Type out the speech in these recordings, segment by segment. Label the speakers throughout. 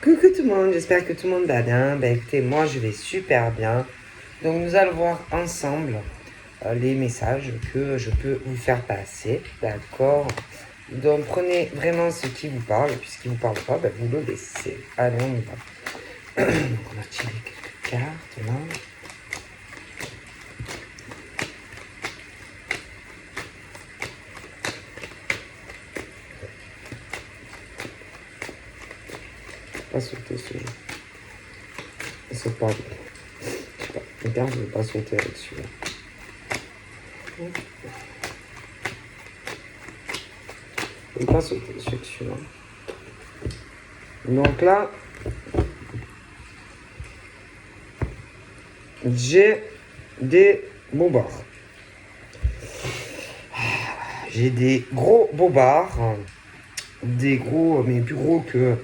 Speaker 1: Coucou tout le monde, j'espère que tout le monde va bien. Écoutez, moi je vais super bien. Donc nous allons voir ensemble les messages que je peux vous faire passer, d'accord? Donc prenez vraiment ce qui vous parle, et puis ce qui vous parle pas, vous le laissez. Allez, on y va. Donc on va tirer quelques cartes là. Pas sauter ce jeu. Il saute pas. Je sais pas. Une carte, je vais pas sauter avec celui-là. Je vais pas sauter avec celui-là. Donc là, j'ai des bobards. J'ai des gros bobards. Des gros, mais plus gros que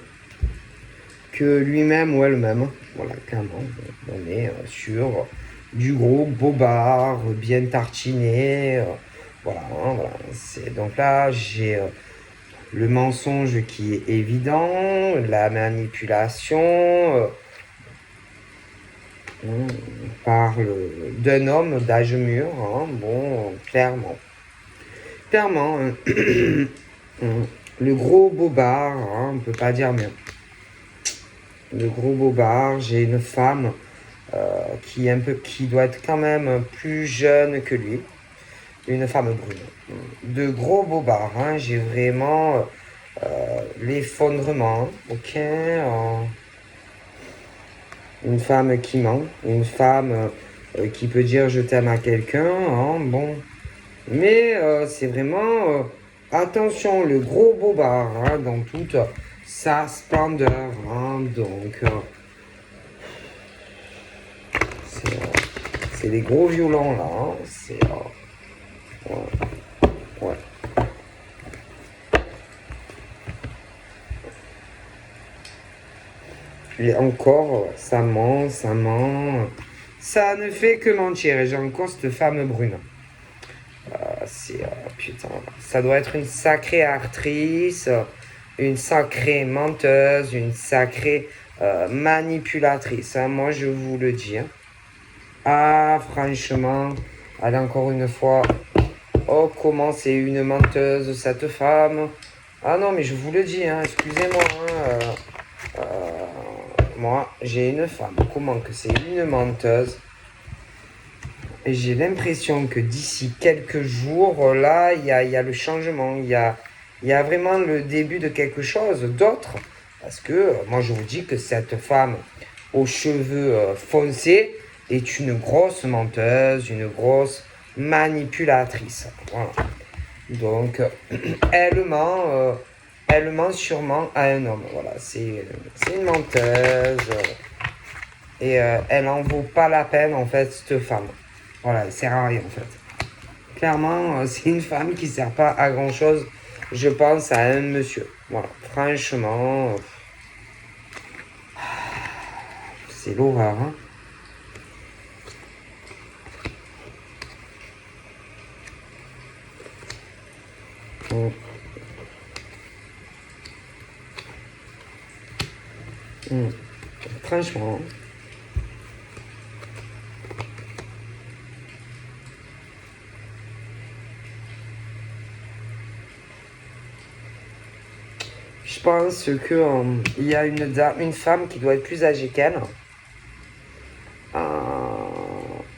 Speaker 1: lui-même ou elle-même. Voilà, clairement. On est sur du gros bobard, bien tartiné. Voilà, hein, voilà. Donc là, j'ai le mensonge qui est évident, la manipulation. On parle d'un homme d'âge mûr, hein, bon, clairement. Clairement, le gros bobard, hein, on ne peut pas dire mieux. Le gros bobard, j'ai une femme qui doit être quand même plus jeune que lui. Une femme brune. De gros bobards, hein, j'ai vraiment l'effondrement, ok. Une femme qui ment, une femme qui peut dire je t'aime à quelqu'un, hein, bon. Mais c'est vraiment attention, le gros bobard, hein, dans toute sa splendeur, hein, donc c'est les gros violons là, hein, c'est ouais. Et encore, ça ment, ça ment. Ça ne fait que mentir. Et j'ai encore cette femme brune. Putain, ça doit être une sacrée actrice, une sacrée menteuse, une sacrée manipulatrice. Hein, moi, je vous le dis. Hein. Ah, franchement, allez encore une fois. Oh, comment c'est une menteuse, cette femme. Ah non, mais je vous le dis, hein, excusez-moi. Hein, moi, j'ai une femme. Comment que c'est une menteuse? Et j'ai l'impression que d'ici quelques jours, là, il y a le changement. Il y a vraiment le début de quelque chose d'autre. Parce que moi, je vous dis que cette femme aux cheveux foncés est une grosse menteuse, une grosse manipulatrice. Voilà. Donc, elle ment sûrement à un homme. Voilà, c'est une menteuse. Et elle en vaut pas la peine, en fait, cette femme. Voilà, elle sert à rien, en fait. Clairement, c'est une femme qui sert pas à grand chose, je pense, à un monsieur. Voilà, franchement, c'est l'horreur, hein. Franchement. Je pense que il y a une femme qui doit être plus âgée qu'elle.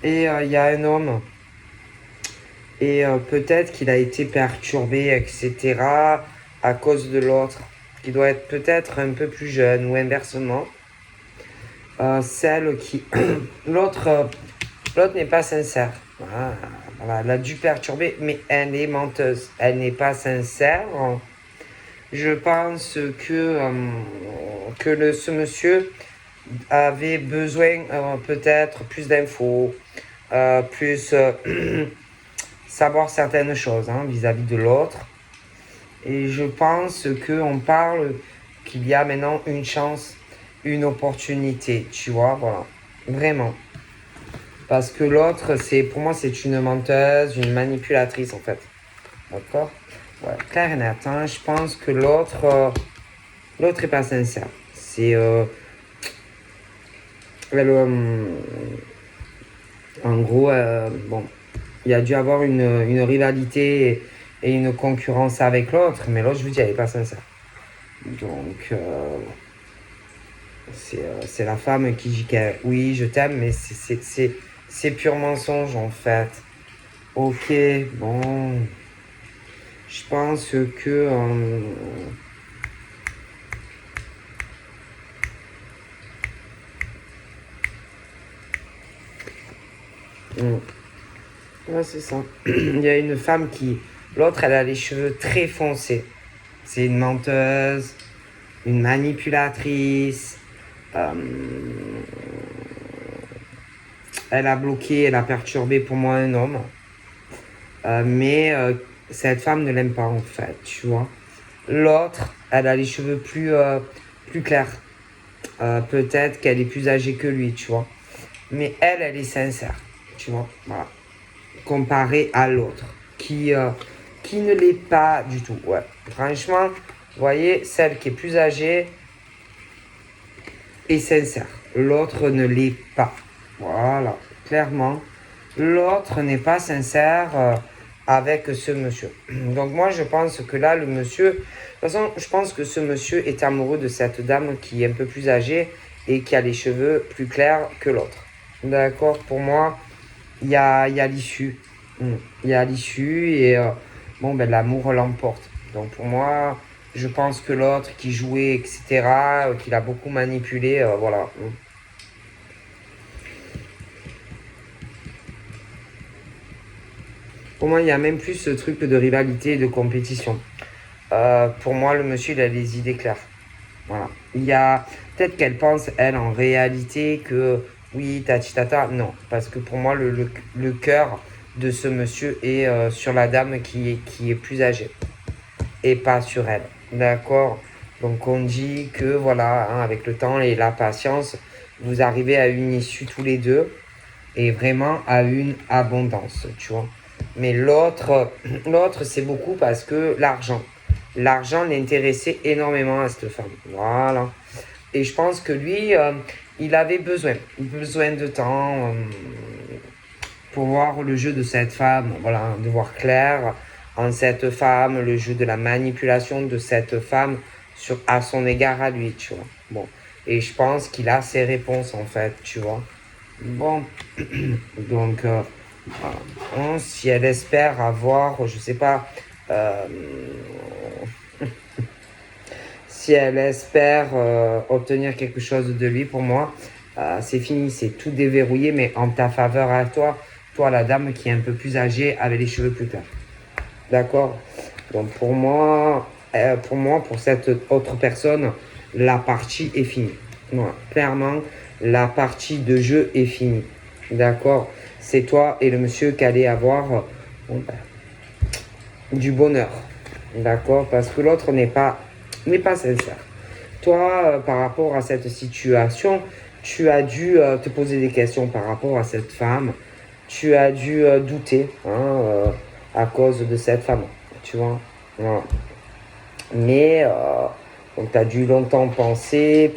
Speaker 1: Et il y a un homme. Et peut-être qu'il a été perturbé, etc. à cause de l'autre. Qui doit être peut-être un peu plus jeune ou inversement. Celle qui... l'autre n'est pas sincère. Voilà, elle a dû perturber, mais elle est menteuse. Elle n'est pas sincère. Je pense que ce monsieur avait besoin peut-être plus d'infos, plus savoir certaines choses vis-à-vis de l'autre. Et je pense qu'on parle qu'il y a maintenant une chance, une opportunité, tu vois, voilà. Vraiment. Parce que l'autre, pour moi, c'est une menteuse, une manipulatrice, en fait. D'accord? Ouais, clair et net. Hein. Je pense que l'autre est pas sincère. C'est... en gros, bon, il y a dû avoir une rivalité et une concurrence avec l'autre, mais l'autre, je vous dis, elle n'est pas sincère. Donc, c'est la femme qui dit que oui, je t'aime, mais c'est pur mensonge en fait. Ok, bon, je pense que... ouais, c'est ça. Il y a une femme qui... L'autre, elle a les cheveux très foncés. C'est une menteuse, une manipulatrice. euh, Elle a bloqué, elle a perturbé pour moi un homme. Mais cette femme ne l'aime pas en fait, tu vois. L'autre, elle a les cheveux plus clairs. Peut-être qu'elle est plus âgée que lui, tu vois. Mais elle est sincère, tu vois. Voilà. Comparée à l'autre, qui ne l'est pas du tout. Ouais. Franchement, vous voyez, celle qui est plus âgée est sincère. L'autre ne l'est pas. Voilà, clairement. L'autre n'est pas sincère avec ce monsieur. Donc moi, je pense que là, le monsieur... De toute façon, je pense que ce monsieur est amoureux de cette dame qui est un peu plus âgée et qui a les cheveux plus clairs que l'autre. D'accord? Pour moi, il y a l'issue. Il y a l'issue et bon, ben, l'amour l'emporte. Donc pour moi, je pense que l'autre qui jouait, etc., qu'il a beaucoup manipulé, voilà. Pour moi, il y a même plus ce truc de rivalité et de compétition. Pour moi, le monsieur, il a les idées claires. Voilà. Il y a peut-être qu'elle pense, elle, en réalité, que oui, tati tata. Non, parce que pour moi, le cœur de ce monsieur est sur la dame qui est plus âgée et pas sur elle. D'accord? Donc, on dit que voilà, hein, avec le temps et la patience, vous arrivez à une issue tous les deux et vraiment à une abondance, tu vois. Mais l'autre, c'est beaucoup parce que l'argent. L'argent l'intéressait énormément à cette femme. Voilà. Et je pense que lui, il avait besoin de temps pour voir le jeu de cette femme, voilà, de voir clair en cette femme, le jeu de la manipulation de cette femme à son égard à lui, tu vois. Bon. Et je pense qu'il a ses réponses, en fait, tu vois. Bon. Donc, si elle espère avoir, je sais pas, euh, si elle espère obtenir quelque chose de lui, pour moi, c'est fini, c'est tout déverrouillé, mais en ta faveur à toi, toi la dame qui est un peu plus âgée, avec les cheveux plus clairs. D'accord? Donc pour cette autre personne, la partie est finie. Voilà. Clairement, la partie de jeu est finie. D'accord? C'est toi et le monsieur qui allez avoir bon, du bonheur. D'accord? Parce que l'autre n'est pas sincère. Toi, par rapport à cette situation, tu as dû te poser des questions par rapport à cette femme. Tu as dû douter à cause de cette femme. Tu vois? Voilà. Mais donc, tu as dû longtemps penser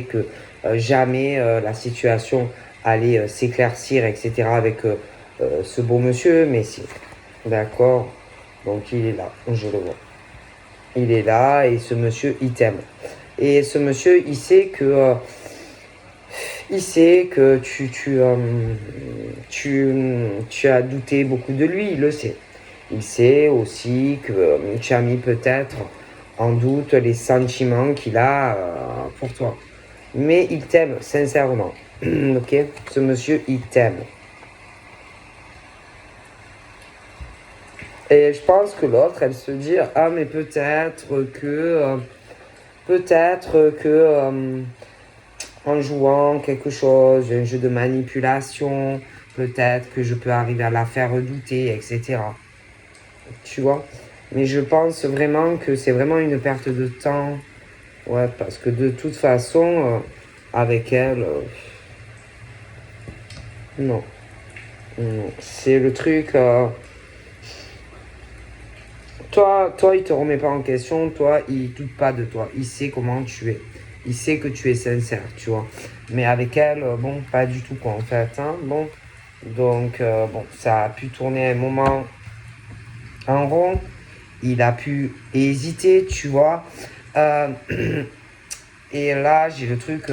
Speaker 1: que jamais la situation allait s'éclaircir, etc. avec ce beau monsieur. Mais si. D'accord? Donc il est là, je le vois. Il est là et ce monsieur, il t'aime. Et ce monsieur, il sait que tu as douté beaucoup de lui, il le sait. Il sait aussi que tu as mis peut-être en doute les sentiments qu'il a pour toi. Mais il t'aime sincèrement. Ok? Ce monsieur, il t'aime. Et je pense que l'autre, elle se dit, ah mais peut-être que en jouant quelque chose, un jeu de manipulation, peut-être que je peux arriver à la faire douter, etc. Tu vois? Mais je pense vraiment que c'est vraiment une perte de temps. Ouais, parce que de toute façon, avec elle, non. Non. C'est le truc. Toi, il te remet pas en question. Toi, il doute pas de toi. Il sait comment tu es. il sait que tu es sincère, tu vois. Mais avec elle, bon, pas du tout, quoi, en fait, hein, bon. Donc, bon, ça a pu tourner un moment en rond. Il a pu hésiter, tu vois. Euh, et là, j'ai le truc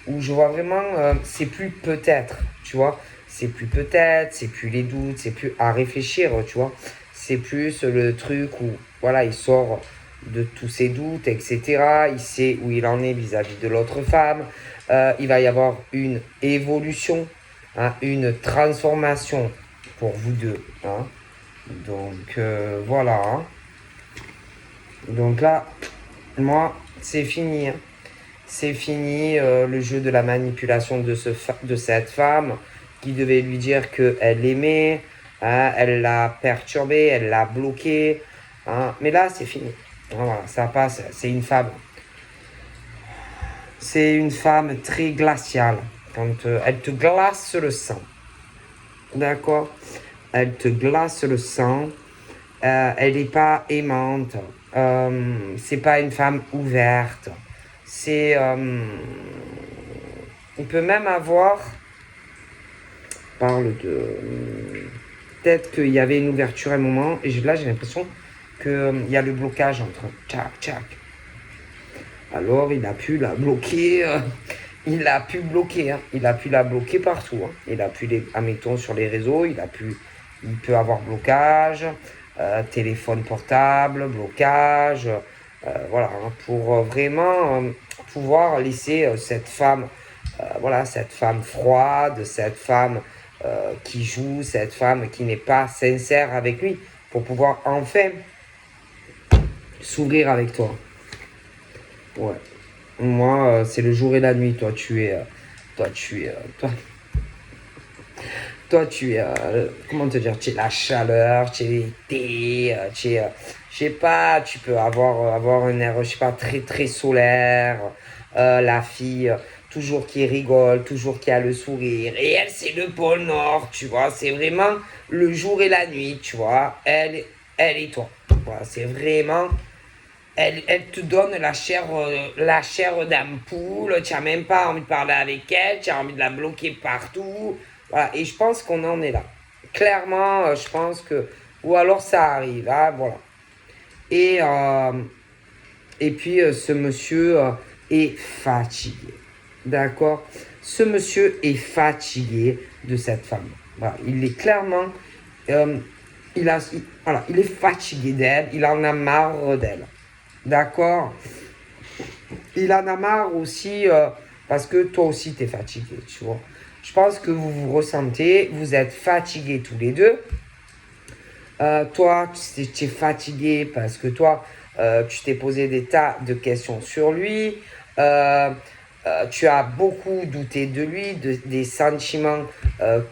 Speaker 1: où je vois vraiment, c'est plus peut-être, tu vois. C'est plus peut-être, c'est plus les doutes, c'est plus à réfléchir, tu vois. C'est plus le truc où, voilà, il sort de tous ses doutes, etc. Il sait où il en est vis-à-vis de l'autre femme. Il va y avoir une évolution, hein, une transformation pour vous deux, hein. Donc, voilà, hein. Donc là, moi, c'est fini, hein. C'est fini le jeu de la manipulation de cette femme qui devait lui dire qu'elle l'aimait, hein, elle l'a perturbé, elle l'a bloqué, hein. Mais là, c'est fini. Voilà, ça passe. C'est une femme très glaciale. Quand elle te glace le sang, d'accord? Elle te glace le sang. Elle n'est pas aimante. C'est pas une femme ouverte. C'est. On peut même avoir. Parle de. Peut-être qu'il y avait une ouverture à un moment. Et là, j'ai l'impression qu'il y a le blocage entre. Tchac, tchac. Alors, il a pu la bloquer. Il a pu bloquer. Hein. Il a pu la bloquer partout. Hein. Il a pu, admettons, sur les réseaux. Il peut avoir blocage. Téléphone portable, blocage. Voilà. Hein, pour vraiment pouvoir laisser cette femme. Voilà, cette femme froide, cette femme qui joue, cette femme qui n'est pas sincère avec lui, pour pouvoir enfin s'ouvrir avec toi. Ouais. Moi, c'est le jour et la nuit. Toi, tu es, toi, tu es, comment te dire, tu es la chaleur, tu es l'été, tu es, je sais pas, tu peux avoir un air, je sais pas, très très solaire. La fille, toujours qui rigole, toujours qui a le sourire. Et elle, c'est le pôle Nord, tu vois. C'est vraiment le jour et la nuit, tu vois. Elle et toi. Voilà, c'est vraiment elle te donne la chair d'ampoule, tu n'as même pas envie de parler avec elle, tu as envie de la bloquer partout. Voilà, et je pense qu'on en est là. Clairement, je pense que. Ou alors ça arrive, hein, voilà. Et, euh, et puis ce monsieur est fatigué. D'accord? Ce monsieur est fatigué de cette femme. Voilà, il est clairement. euh, voilà, il est fatigué d'elle, il en a marre d'elle. D'accord? Il en a marre aussi parce que toi aussi tu es fatigué, tu vois. Je pense que vous vous ressentez, vous êtes fatigués tous les deux. Toi, tu es fatigué parce que toi, tu t'es posé des tas de questions sur lui. Euh, tu as beaucoup douté de lui, des sentiments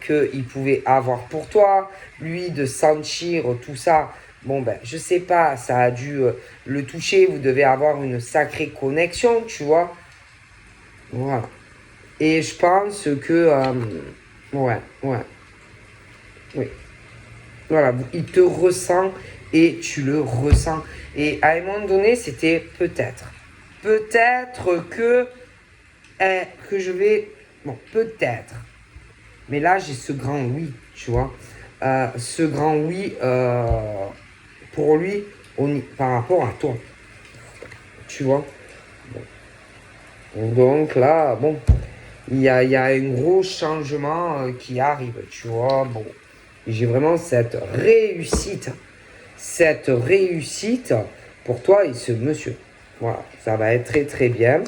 Speaker 1: qu'il pouvait avoir pour toi. Lui, de sentir tout ça. Bon, ben, je sais pas, ça a dû le toucher. Vous devez avoir une sacrée connexion, tu vois. Voilà. Et je pense que. Ouais, ouais, oui. Voilà, il te ressent et tu le ressens. Et à un moment donné, c'était peut-être. Peut-être que je vais. Bon, peut-être. Mais là, j'ai ce grand oui, tu vois. Ce grand oui pour lui par rapport à toi. Tu vois. Donc là, bon, il y a un gros changement qui arrive, tu vois. Bon, j'ai vraiment cette réussite pour toi et ce monsieur. Voilà, ça va être très très bien.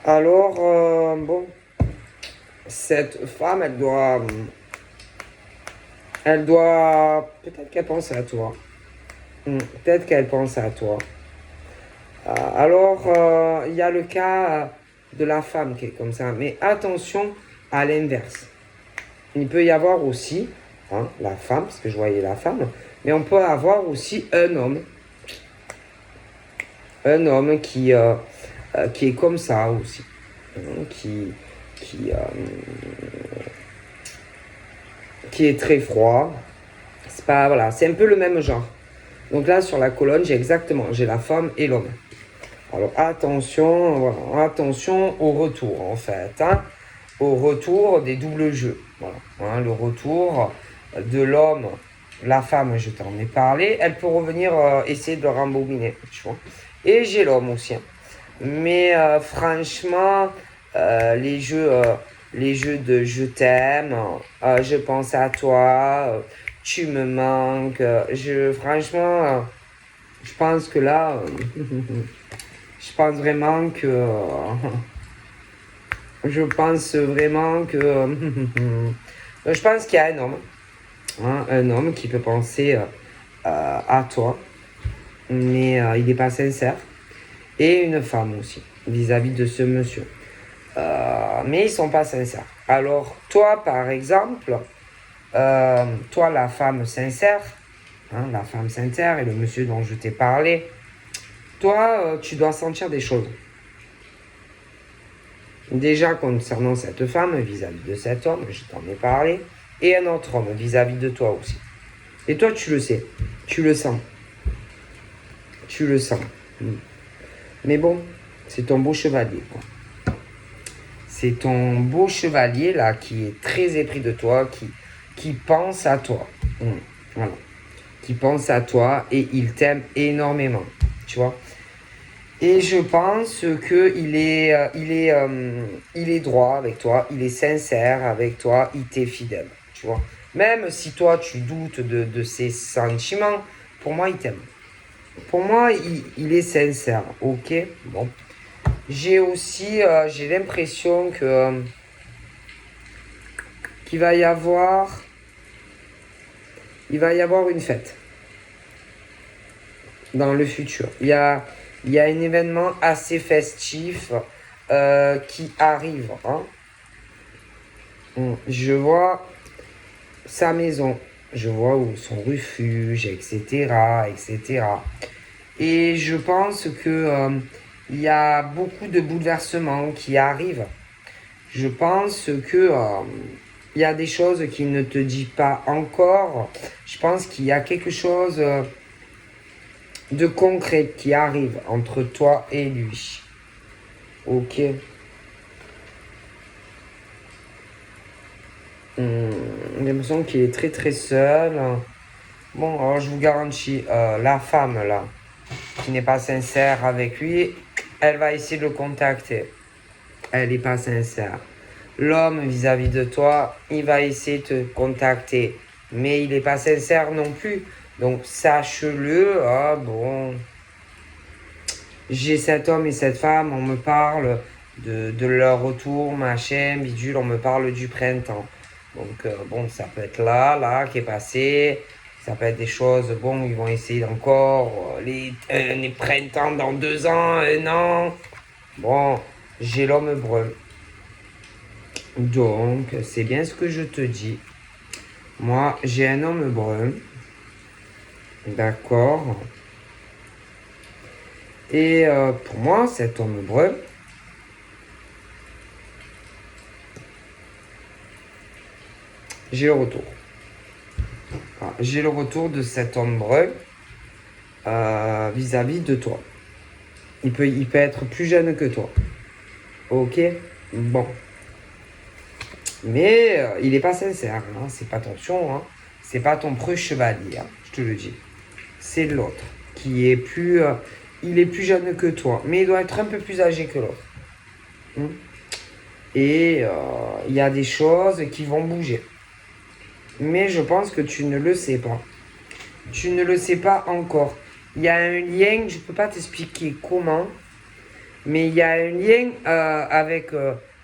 Speaker 1: Alors, bon, cette femme, peut-être qu'elle pense à toi. Peut-être qu'elle pense à toi. Alors, il y a le cas de la femme qui est comme ça. Mais attention à l'inverse. Il peut y avoir aussi hein, la femme, parce que je voyais la femme, mais on peut avoir aussi un homme. Un homme qui est comme ça aussi. Qui, qui est très froid. C'est pas, voilà, c'est un peu le même genre. Donc là, sur la colonne, j'ai la femme et l'homme. Alors attention, voilà, attention au retour en fait, hein, au retour des doubles jeux. Voilà, hein, le retour de l'homme, la femme, je t'en ai parlé, elle peut revenir essayer de le rembobiner, tu vois. Et j'ai l'homme aussi, hein. Mais franchement, les jeux de je t'aime, je pense à toi, tu me manques, franchement, je pense que là, je pense vraiment que, je pense vraiment que, je pense qu'il y a un homme qui peut penser à toi, mais il n'est pas sincère, et une femme aussi vis-à-vis de ce monsieur. Mais ils sont pas sincères. Alors, toi, par exemple, toi, la femme sincère, hein, la femme sincère et le monsieur dont je t'ai parlé, toi, tu dois sentir des choses. Déjà concernant cette femme vis-à-vis de cet homme, je t'en ai parlé, et un autre homme vis-à-vis de toi aussi. Et toi, tu le sais, tu le sens, tu le sens. Mais bon, c'est ton beau chevalier, quoi. C'est ton beau chevalier là qui est très épris de toi, qui pense à toi. Voilà. Qui pense à toi et il t'aime énormément. Tu vois. Et je pense que il est droit avec toi, il est sincère avec toi, il t'est fidèle. Tu vois. Même si toi tu doutes de ses sentiments, pour moi il t'aime. Pour moi il est sincère. Ok. Bon. J'ai aussi j'ai l'impression que qu'il va y avoir il va y avoir une fête dans le futur. Il y a un événement assez festif qui arrive, hein. Je vois sa maison, je vois où son refuge, etc., etc. Et je pense que il y a beaucoup de bouleversements qui arrivent. Je pense que il y a des choses qu'il ne te dit pas encore. Je pense qu'il y a quelque chose de concret qui arrive entre toi et lui. Ok. J'ai l'impression qu'il est très très seul. Bon, alors je vous garantis, la femme là, qui n'est pas sincère avec lui, elle va essayer de le contacter. Elle n'est pas sincère. L'homme vis-à-vis de toi, il va essayer de te contacter. Mais il n'est pas sincère non plus. Donc sache-le, ah bon. J'ai cet homme et cette femme, on me parle de leur retour, machin, bidule, on me parle du printemps. Donc bon, ça peut être là, qui est passé. Ça peut être des choses, bon, ils vont essayer encore les printemps dans 2 ans, un an. Bon, j'ai l'homme brun. Donc, c'est bien ce que je te dis. Moi, j'ai un homme brun. D'accord. Et pour moi, cet homme brun, j'ai le retour. Voilà, j'ai le retour de cet homme brun vis-à-vis de toi. Il peut être plus jeune que toi. Ok. Bon. Mais il n'est pas sincère. Hein. C'est pas ton pion. Hein. C'est pas ton preux chevalier. Hein, je te le dis. C'est l'autre qui est plus. Il est plus jeune que toi. Mais il doit être un peu plus âgé que l'autre. Et il y a des choses qui vont bouger. Mais je pense que tu ne le sais pas. Tu ne le sais pas encore. Il y a un lien, je ne peux pas t'expliquer comment, mais il y a un lien avec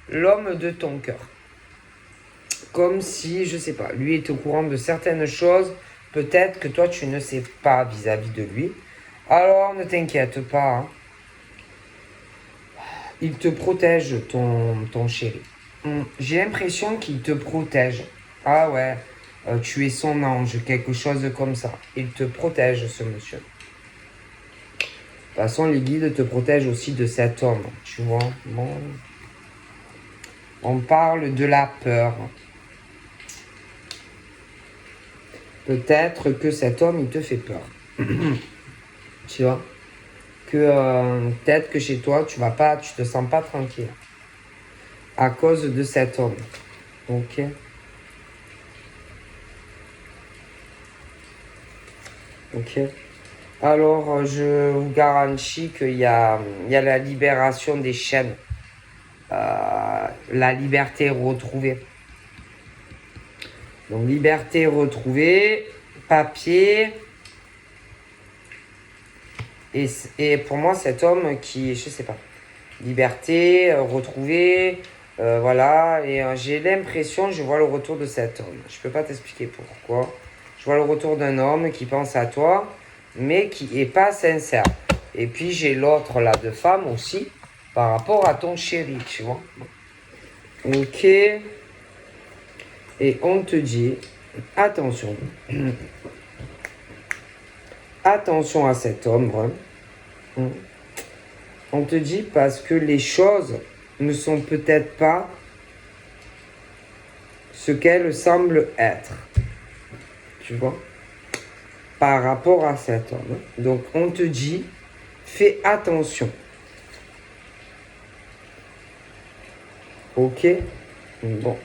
Speaker 1: l'homme de ton cœur. Comme si, je ne sais pas, lui est au courant de certaines choses, peut-être que toi tu ne sais pas vis-à-vis de lui. Alors ne t'inquiète pas, hein. Il te protège, ton chéri. J'ai l'impression qu'il te protège. Ah ouais, tu es son ange, quelque chose comme ça. Il te protège, ce monsieur. De toute façon, les guides te protègent aussi de cet homme, tu vois. Bon. On parle de la peur. Peut-être que cet homme, il te fait peur. Tu vois. que peut-être que chez toi, tu te sens pas tranquille à cause de cet homme. Ok. Ok. Alors, je vous garantis qu'il y a la libération des chaînes, la liberté retrouvée. Donc, liberté retrouvée, papier. Et pour moi, cet homme qui, je sais pas, liberté retrouvée, voilà. Et j'ai l'impression, je vois le retour de cet homme. Je peux pas t'expliquer pourquoi. Je vois le retour d'un homme qui pense à toi, mais qui est pas sincère. Et puis j'ai l'autre là de femme aussi, par rapport à ton chéri, tu vois. Ok. Et on te dit, attention. Attention à cet homme. On te dit parce que les choses ne sont peut-être pas ce qu'elles semblent être. Tu vois? Par rapport à cet homme. Donc on te dit, fais attention. Ok? Bon.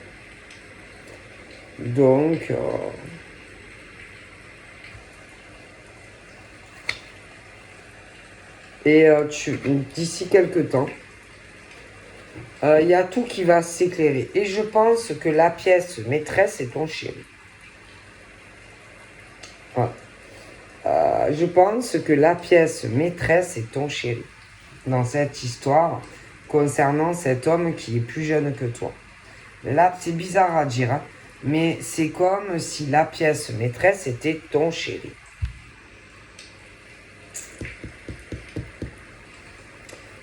Speaker 1: Donc, d'ici quelques temps, il y a tout qui va s'éclairer. Et je pense que la pièce maîtresse est ton chéri. Ouais. Je pense que la pièce maîtresse est ton chéri. Dans cette histoire, concernant cet homme qui est plus jeune que toi. Là, c'est bizarre à dire, hein, mais c'est comme si la pièce maîtresse était ton chéri.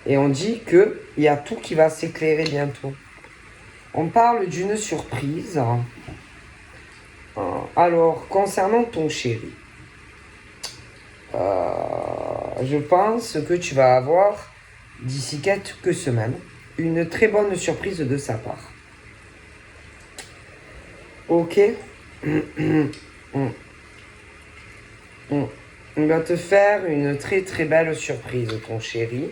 Speaker 1: Et on dit qu'il y a tout qui va s'éclairer bientôt. On parle d'une surprise. Alors, concernant ton chéri, je pense que tu vas avoir, d'ici quelques semaines, une très bonne surprise de sa part. Ok. On va te faire une très très belle surprise, ton chéri.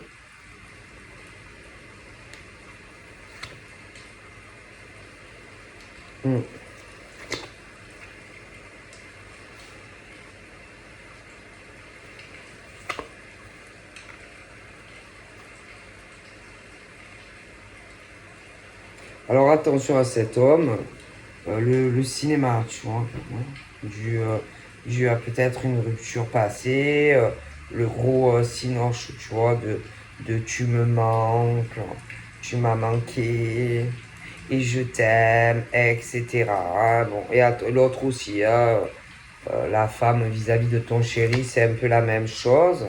Speaker 1: Alors attention à cet homme, le cinéma, tu vois, dû à peut-être une rupture passée, le gros cinoche, tu vois, de tu me manques, tu m'as manqué, et je t'aime, etc. Bon, et l'autre aussi, hein, la femme vis-à-vis de ton chéri, c'est un peu la même chose.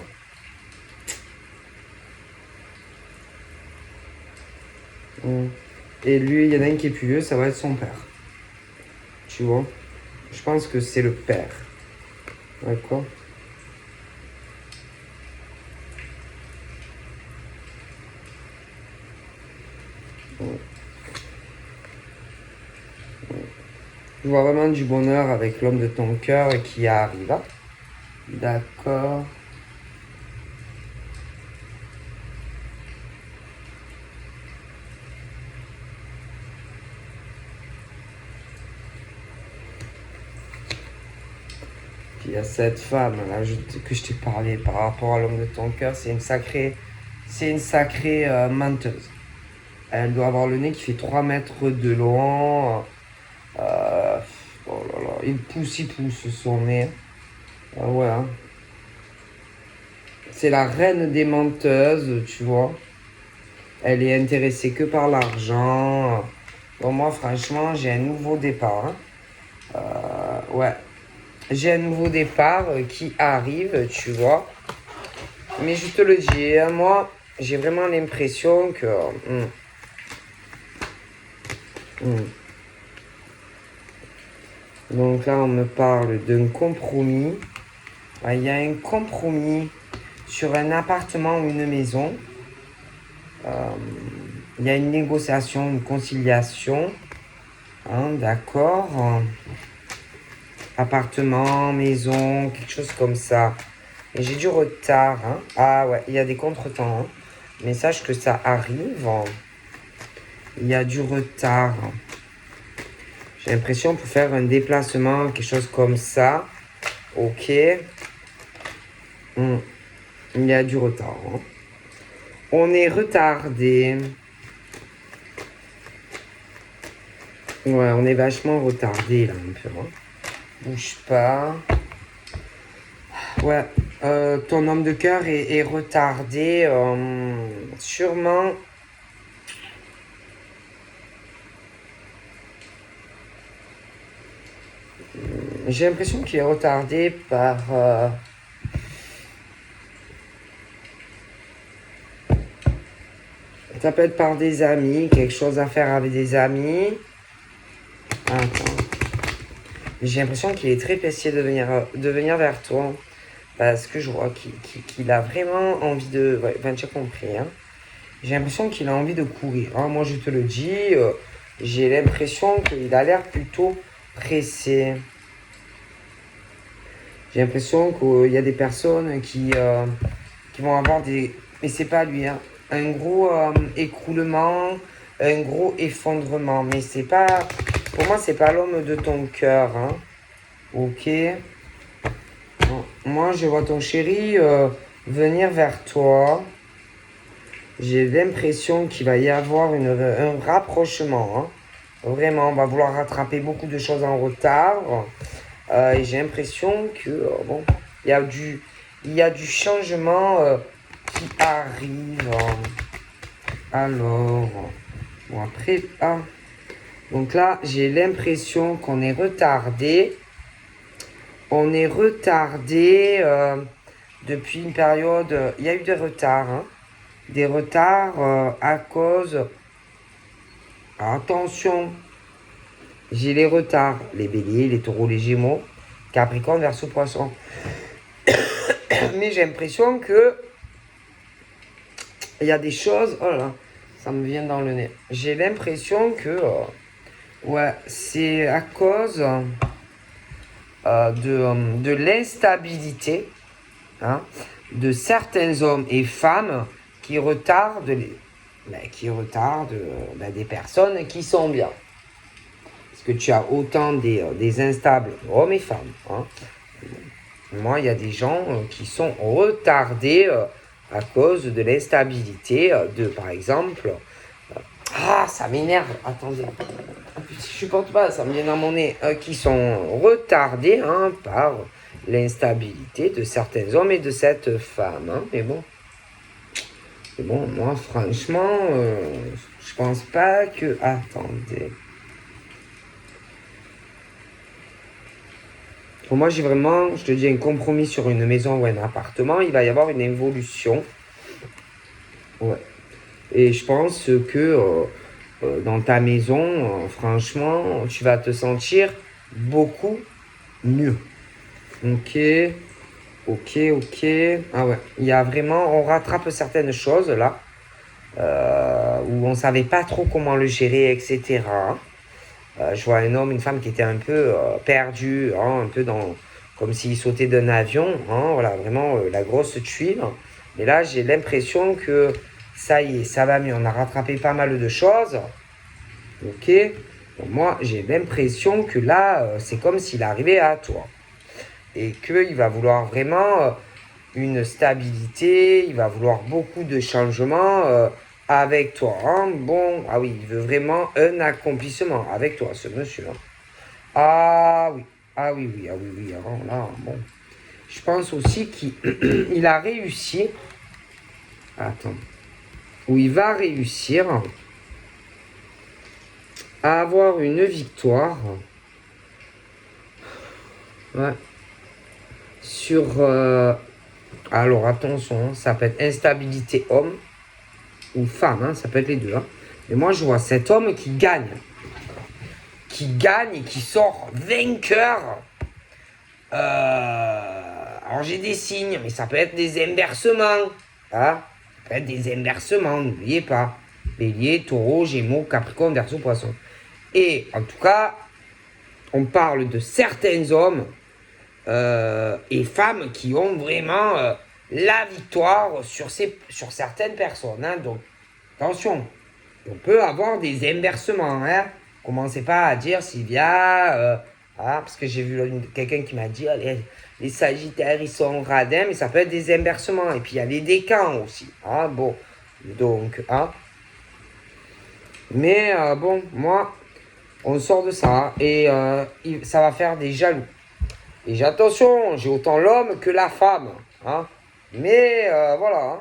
Speaker 1: Et lui, il y en a un qui est plus vieux, ça va être son père. Tu vois? Je pense que c'est le père. D'accord? Je vois vraiment du bonheur avec l'homme de ton cœur qui arrive. Hein. D'accord. Puis il y a cette femme là que je t'ai parlé par rapport à l'homme de ton cœur, c'est une sacrée menteuse. Elle doit avoir le nez qui fait 3 mètres de long. Oh là là, il pousse son nez. Ah ouais. Hein. C'est la reine des menteuses, tu vois. Elle est intéressée que par l'argent. Bon, moi, franchement, j'ai un nouveau départ. Hein. Ouais. J'ai un nouveau départ qui arrive, tu vois. Mais je te le dis, hein, moi, j'ai vraiment l'impression que... Donc là, on me parle d'un compromis. Il y a un compromis sur un appartement ou une maison. Il y a une négociation, une conciliation. Hein, d'accord. Appartement, maison, quelque chose comme ça. J'ai du retard. Hein. Ah ouais, il y a des contretemps. Hein. Mais sache que ça arrive. Il y a du retard. J'ai l'impression pour faire un déplacement, quelque chose comme ça. Ok. Il y a du retard. Hein. On est retardé. Ouais, on est vachement retardé là un peu. Hein. Bouge pas. Ouais, ton homme de cœur est retardé. Sûrement. J'ai l'impression qu'il est retardé par. Ça peut être par des amis, quelque chose à faire avec des amis. Attends. J'ai l'impression qu'il est très pressé de venir vers toi. Parce que je vois qu'il a vraiment envie de... Ouais, ben, tu as compris, hein. J'ai l'impression qu'il a envie de courir. Hein. Moi, je te le dis, j'ai l'impression qu'il a l'air plutôt pressé. J'ai l'impression qu'il y a des personnes qui vont avoir des... Mais c'est pas lui, hein. Un gros écroulement, un gros effondrement. Mais c'est pas... Pour moi, c'est pas l'homme de ton cœur, hein. Ok. Bon, moi, je vois ton chéri venir vers toi. J'ai l'impression qu'il va y avoir un rapprochement. Hein. Vraiment, on va vouloir rattraper beaucoup de choses en retard. Et j'ai l'impression que, bon, il y a du changement qui arrive. Alors, bon, après, ah. Donc là, j'ai l'impression qu'on est retardé. On est retardé depuis une période. Il y a eu des retards. Hein. Des retards à cause. Attention, j'ai les retards. Les béliers, les taureaux, les gémeaux, Capricorne, Verseau, Poisson. Mais j'ai l'impression que il y a des choses. Oh là là, ça me vient dans le nez. J'ai l'impression que ouais, c'est à cause de l'instabilité hein, de certains hommes et femmes qui retardent des personnes qui sont bien. Parce que tu as autant des instables hommes et femmes. Hein. Moi, il y a des gens qui sont retardés à cause de l'instabilité par exemple... ah, ça m'énerve. Attendez. Je supporte pas, ça me vient dans mon nez. Qui sont retardés hein, par l'instabilité de certains hommes et de cette femme. Hein. Mais bon, moi, franchement, je pense pas que... Attendez. Pour moi, j'ai vraiment, je te dis, un compromis sur une maison ou un appartement. Il va y avoir une évolution. Ouais. Et je pense que dans ta maison, franchement, tu vas te sentir beaucoup mieux. Ok. Ah ouais, il y a vraiment, on rattrape certaines choses là, où on savait pas trop comment le gérer, etc. Je vois un homme, une femme qui était un peu perdu, hein, un peu comme s'il sautait d'un avion, hein, voilà, vraiment la grosse tuile. Mais là, j'ai l'impression que ça y est, ça va mieux. On a rattrapé pas mal de choses. Ok. Donc moi, j'ai l'impression que là, c'est comme s'il arrivait à toi. Et qu'il va vouloir vraiment une stabilité, il va vouloir beaucoup de changements avec toi. Hein. Bon, ah oui, il veut vraiment un accomplissement avec toi, ce monsieur. Hein. Ah oui, ah oui, oui, ah oui, oui. Alors là, bon. Je pense aussi qu'il a réussi. Attends. Ou il va réussir à avoir une victoire. Ouais. Sur... alors attention, ça peut être instabilité homme ou femme, hein, ça peut être les deux. Hein. Mais moi, je vois cet homme qui gagne et qui sort vainqueur. Alors j'ai des signes, mais ça peut être des inversements. Hein. Ça peut être des inversements, n'oubliez pas. Bélier, taureau, gémeaux, capricorne, verseau, poisson. Et en tout cas, on parle de certains hommes et femmes qui ont vraiment la victoire sur certaines personnes. Hein. Donc, attention, on peut avoir des inversements. Hein. Commencez pas à dire, Sylvia, parce que j'ai vu quelqu'un qui m'a dit, les Sagittaires, ils sont radins, mais ça peut être des inversements. Et puis, il y a les décans aussi. Hein. Bon, donc, hein. Mais bon, moi, on sort de ça et ça va faire des jaloux. Et attention, j'ai autant l'homme que la femme. Hein. Mais voilà. Hein.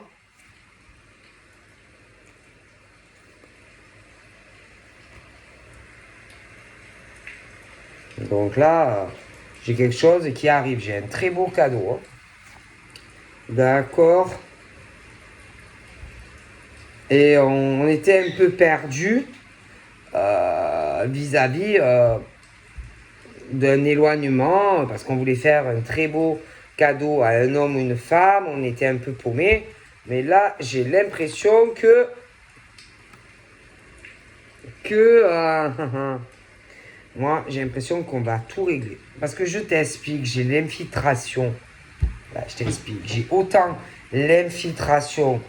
Speaker 1: Donc là, j'ai quelque chose qui arrive. J'ai un très beau cadeau. Hein. D'accord. Et on était un peu perdu vis-à-vis d'un éloignement parce qu'on voulait faire un très beau cadeau à un homme ou une femme. On était un peu paumé. Mais là, j'ai l'impression que moi, j'ai l'impression qu'on va tout régler. Parce que je t'explique, j'ai l'infiltration. Là, je t'explique. J'ai autant l'infiltration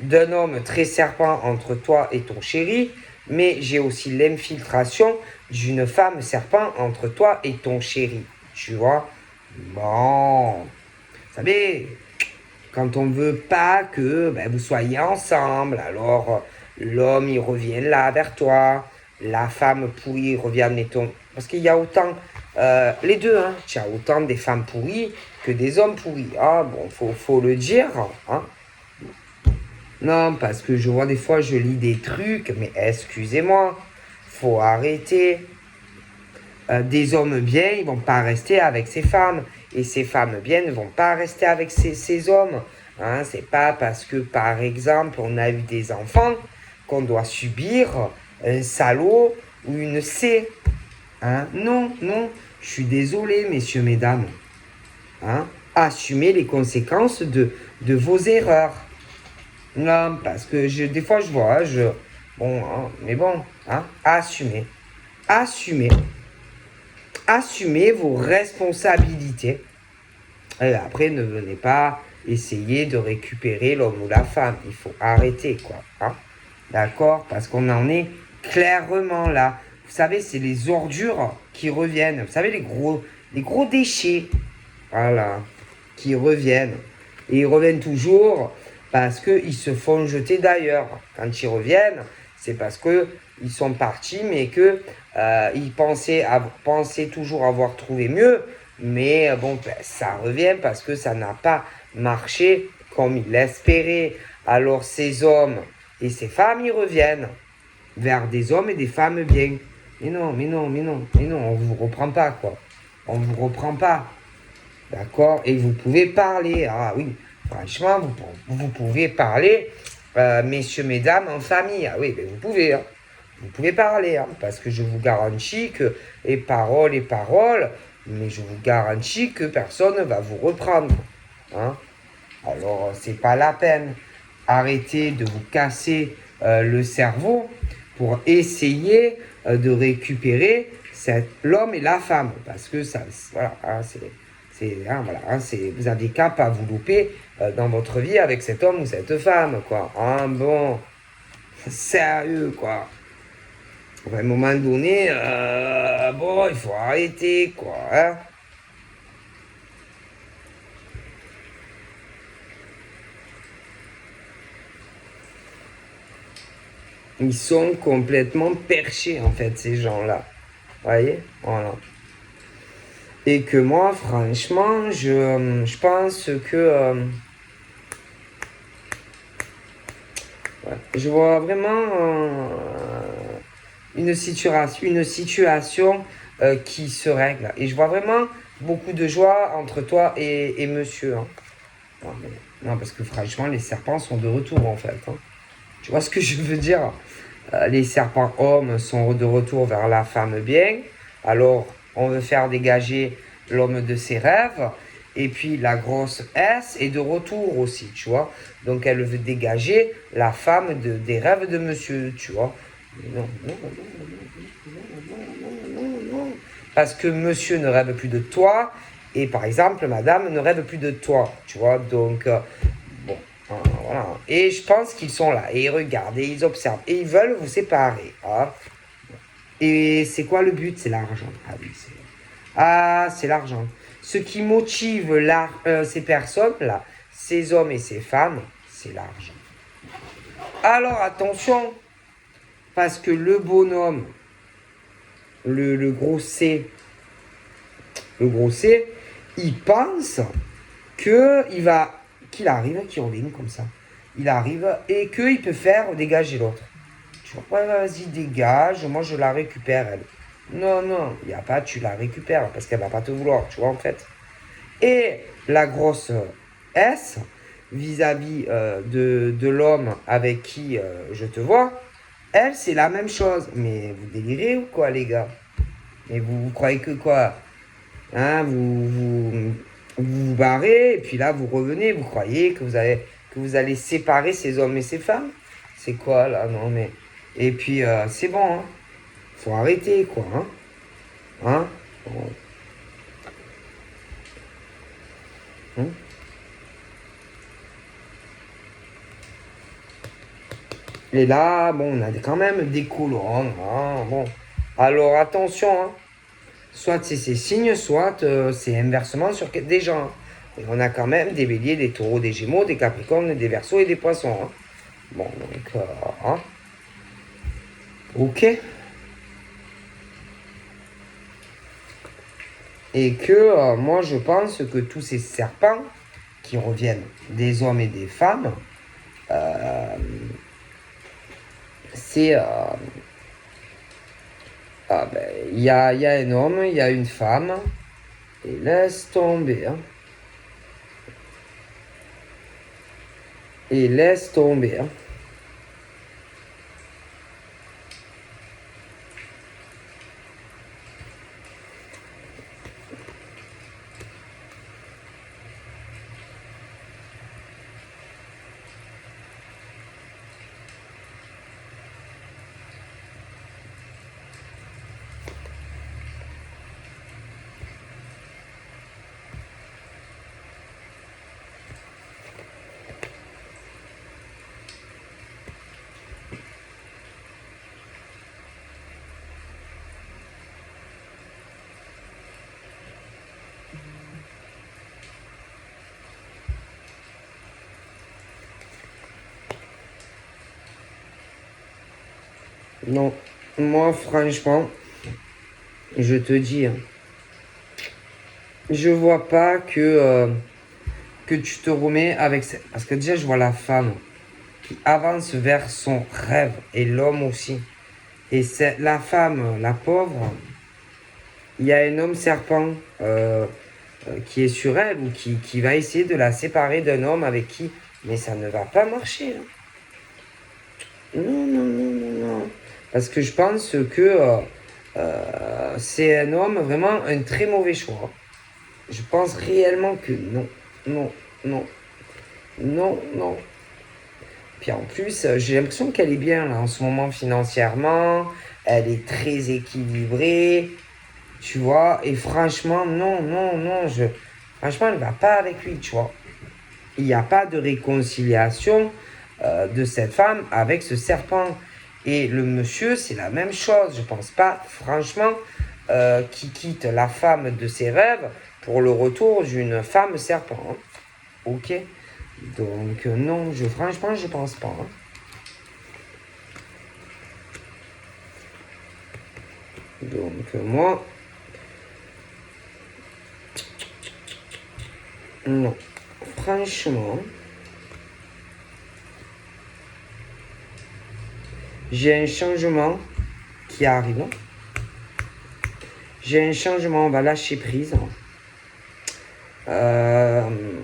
Speaker 1: d'un homme très serpent entre toi et ton chéri, mais j'ai aussi l'infiltration d'une femme serpent entre toi et ton chéri. Tu vois? Bon. Vous savez, quand on veut pas que vous soyez ensemble, alors l'homme il revient là vers toi, la femme pourrie revient, mettons, parce qu'il y a autant, les deux, hein, tu as autant des femmes pourries que des hommes pourris. Ah bon, faut le dire, hein. Non, parce que je vois des fois, je lis des trucs, mais excusez-moi, faut arrêter. Des hommes bien, ils vont pas rester avec ces femmes. Et ces femmes bien ne vont pas rester avec ces hommes. Hein, c'est pas parce que, par exemple, on a eu des enfants qu'on doit subir un salaud ou une C. Hein, non, non, je suis désolé, messieurs, mesdames. Hein, assumez les conséquences de vos erreurs. Non, parce que des fois, je vois, bon, hein, mais bon, hein, assumez. Assumez. Assumez vos responsabilités. Et après, ne venez pas essayer de récupérer l'homme ou la femme. Il faut arrêter, quoi. Hein. D'accord? Parce qu'on en est clairement là. Vous savez, c'est les ordures qui reviennent. Vous savez, les gros déchets. Voilà. Qui reviennent. Et ils reviennent toujours parce qu'ils se font jeter d'ailleurs. Quand ils reviennent, c'est parce qu'ils sont partis, mais qu'ils pensaient toujours avoir trouvé mieux. Mais bon, ça revient parce que ça n'a pas marché comme ils l'espéraient. Alors ces hommes et ces femmes, ils reviennent vers des hommes et des femmes bien. Mais non, mais non, mais non, mais non, on ne vous reprend pas, quoi. On ne vous reprend pas. D'accord? Et vous pouvez parler. Ah oui, franchement, vous pouvez parler, messieurs, mesdames, en famille. Ah oui, vous pouvez. Hein. Vous pouvez parler, hein, parce que je vous garantis que les paroles, mais je vous garantis que personne ne va vous reprendre. Hein. Alors, c'est pas la peine. Arrêtez de vous casser le cerveau pour essayer de récupérer l'homme et la femme. Parce que ça, voilà, hein, voilà, hein, vous avez qu'à pas vous louper dans votre vie avec cet homme ou cette femme, quoi. Hein, bon, sérieux, quoi. À un moment donné, bon, il faut arrêter, quoi. Hein. Ils sont complètement perchés, en fait, ces gens-là. Vous voyez? Voilà. Et que moi, franchement, je pense que... ouais, je vois vraiment une situation qui se règle. Et je vois vraiment beaucoup de joie entre toi et monsieur. Hein. Non, parce que franchement, les serpents sont de retour, en fait. Hein. Tu vois ce que je veux dire? Les serpents hommes sont de retour vers la femme bien. Alors, on veut faire dégager l'homme de ses rêves. Et puis, la grosse S est de retour aussi, tu vois. Donc, elle veut dégager la femme des rêves de monsieur, tu vois. Mais non, non, non, non, non, non, non, non, non. Parce que monsieur ne rêve plus de toi. Et par exemple, madame ne rêve plus de toi. Tu vois, donc, bon, voilà. Et je pense qu'ils sont là. Et ils regardent, et ils observent. Et ils veulent vous séparer. Hein. Et c'est quoi le but? C'est l'argent. Ah oui, c'est l'argent. Ce qui motive ces personnes-là, ces hommes et ces femmes, c'est l'argent. Alors attention, parce que le bonhomme, le gros C, il pense qu'il arrive, qu'il revient comme ça. Il arrive et qu'il peut faire dégager l'autre. Tu vois, ouais, vas-y, dégage, moi je la récupère, elle. Non, non, il n'y a pas, tu la récupères parce qu'elle va pas te vouloir, tu vois, en fait. Et la grosse S, vis-à-vis de l'homme avec qui je te vois, elle, c'est la même chose. Mais vous délirez ou quoi, les gars? Mais vous croyez que quoi? Hein, vous barrez, et puis là, vous revenez, vous croyez que vous allez séparer ces hommes et ces femmes? C'est quoi, là? Non, mais... Et puis, c'est bon, hein. Faut arrêter, quoi, hein? Hein? Bon. Hein. Et là, bon, on a quand même des colonnes, hein, bon. Alors, attention, hein. Soit c'est ces signes, soit c'est inversement sur des gens. Hein. Et on a quand même des béliers, des taureaux, des gémeaux, des capricornes, des verseaux et des poissons. Hein. Bon, donc, hein. Ok. Et que moi, je pense que tous ces serpents qui reviennent des hommes et des femmes, c'est... il y a un homme, il y a une femme, et laisse tomber. Hein. Et laisse tomber. Hein. Non, moi franchement, je te dis, hein, je vois pas que tu te remets avec... Parce que déjà, je vois la femme qui avance vers son rêve et l'homme aussi. Et c'est la femme, la pauvre, il y a un homme serpent qui est sur elle ou qui va essayer de la séparer d'un homme avec qui... Mais ça ne va pas marcher. Hein. Non, non, non, non, non. Parce que je pense que c'est un homme vraiment un très mauvais choix. Je pense réellement que non, non, non, non, non. Puis en plus, j'ai l'impression qu'elle est bien là en ce moment financièrement. Elle est très équilibrée, tu vois. Et franchement, non, non, non. Franchement, elle va pas avec lui, tu vois. Il n'y a pas de réconciliation de cette femme avec ce serpent. Et le monsieur, c'est la même chose. Je pense pas, franchement, qui quitte la femme de ses rêves pour le retour d'une femme serpent. Hein. Ok. Donc non, franchement, je pense pas. Hein. Donc moi, non. Franchement, j'ai un changement qui arrive. J'ai un changement, on va lâcher prise.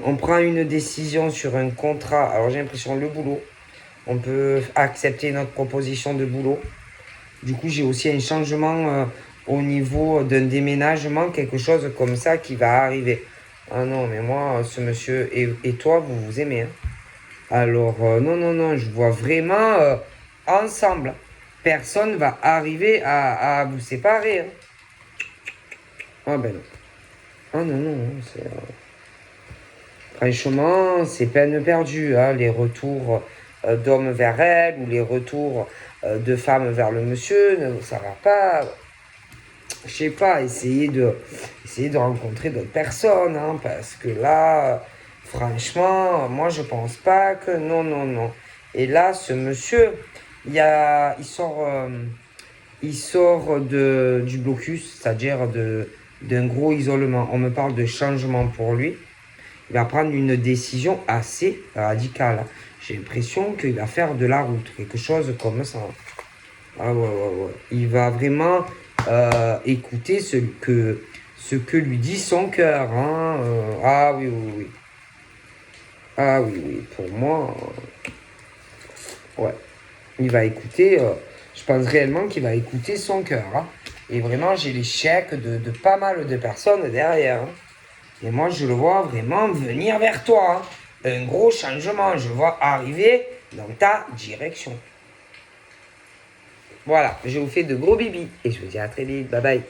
Speaker 1: On prend une décision sur un contrat. Alors j'ai l'impression le boulot. On peut accepter notre proposition de boulot. Du coup, j'ai aussi un changement au niveau d'un déménagement, quelque chose comme ça qui va arriver. Ah non, mais moi, ce monsieur et toi, vous vous aimez. Hein. Alors, non, non, non, je vois vraiment ensemble. Personne va arriver à vous séparer. Hein. Ah ben non. Ah non, non, non, c'est... Franchement, c'est peine perdue, hein, les retours d'hommes vers elle ou les retours de femmes vers le monsieur, ça va pas. Je sais pas, essayer de rencontrer d'autres personnes, hein, parce que là, franchement, moi je pense pas que non, non, non. Et là, ce monsieur, il sort du blocus, c'est-à-dire d'un gros isolement. On me parle de changement pour lui. Il va prendre une décision assez radicale. J'ai l'impression qu'il va faire de la route, quelque chose comme ça. Ah ouais, ouais, ouais. Il va vraiment écouter ce que lui dit son cœur. Hein. Ah oui, oui, oui. Ah oui, oui. Pour moi, ouais. Il va écouter, je pense réellement qu'il va écouter son cœur. Hein. Et vraiment, j'ai les chèques de pas mal de personnes derrière. Hein. Et moi, je le vois vraiment venir vers toi. Hein. Un gros changement, je le vois arriver dans ta direction. Voilà, je vous fais de gros bibis. Et je vous dis à très vite. Bye bye.